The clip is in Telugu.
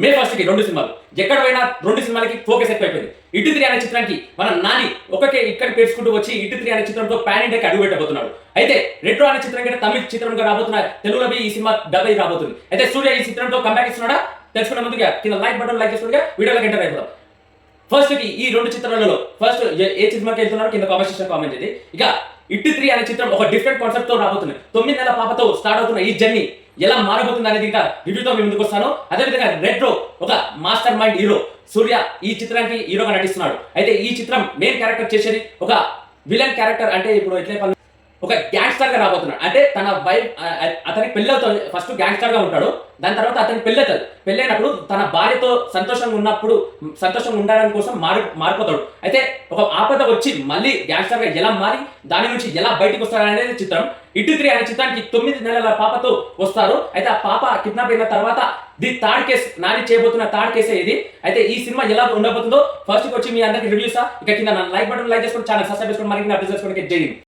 మే ఫస్ట్ కి 2 సినిమాలు ఎక్కడ పోయినా 2 సినిమాలకి ఫోకస్ ఎక్కువైపోయింది. ఇటు 3 అనే చిత్రానికి మన నాని ఒకకే ఇక్కడ పేర్చుకుంటూ వచ్చి ఇటు 3 అనే చిత్రంతో పాన్ ఇండియాకి అడుగు పెట్టబోతున్నాడు. అయితే రెట్రో అనే చిత్రం కంటే తమిళ చిత్రంగా రాబోతున్న తెలుగులో ఈ సినిమా డబ్ అయి రాబోతుంది. అయితే సూర్య ఈ చిత్రంతో కంబ్యాక్ ఇస్తున్నాడా తెలుసుకునే ముందుగా కింద లైక్ బటన్ లైక్ చేసుకుంటే వీడియోలోకి ఎంటర్ అయిపోదాం. ఫస్ట్ కి ఈ 2 చిత్రాలలో ఫస్ట్ ఏ సినిమాకి వెళ్తున్నారో కింద కామెంట్ సెక్షన్ కామెంట్ చేయండి. ఇక ఇటు 3 అనే చిత్రం ఒక డిఫరెంట్ కాన్సెప్ట్ తో రాబోతుంది. 9 నెలల పాపతో స్టార్ట్ అవుతున్న ఈ జర్నీ ఎలా మారబోతుంది అనేది ఇంకా రివ్యూతో మీ ముందుకు వస్తాను. అదేవిధంగా రెట్రో ఒక మాస్టర్ మైండ్ హీరో సూర్య ఈ చిత్రానికి హీరోగా నటిస్తున్నాడు. అయితే ఈ చిత్రం మెయిన్ క్యారెక్టర్ చేసేది ఒక విలన్ క్యారెక్టర్. అంటే ఇప్పుడు ఎట్లా ఒక గ్యాంగ్స్టర్ గా రాబోతున్నాడు. అంటే తన వైఫ్ అతనికి పెళ్ళవుతుంది. ఫస్ట్ గ్యాంగ్స్టర్ గా ఉంటాడు, దాని తర్వాత అతనికి పెళ్ళవుతుంది. పెళ్ళైనప్పుడు తన భార్యతో సంతోషంగా ఉన్నప్పుడు సంతోషంగా ఉండడానికి కోసం మారిపోతాడు. అయితే ఒక ఆపద వచ్చి మళ్ళీ గ్యాంగ్స్టర్ గా ఎలా మారి దాని నుంచి ఎలా బయటకు వస్తాడు అనేది చిత్రం. ఇటు 3 అనే చిత్రానికి 9 నెలల పాపతో వస్తారు. అయితే ఆ పాప కిడ్నాప్ అయిన తర్వాత ది థర్డ్ కేసు నాని చేయబోతున్న థర్డ్ కేసే ఇది. అయితే ఈ సినిమా ఎలా ఉండబోతుందో ఫస్ట్ వచ్చి మీ అందరికి రివ్యూసా. ఇక కింద లైక్ బటన్ లైక్ చేసుకొని ఛానల్ సబ్స్క్రైబ్ చేసుకొని మరిన్ని అప్డేట్స్ చేసుకోవడానికి జై హింద్.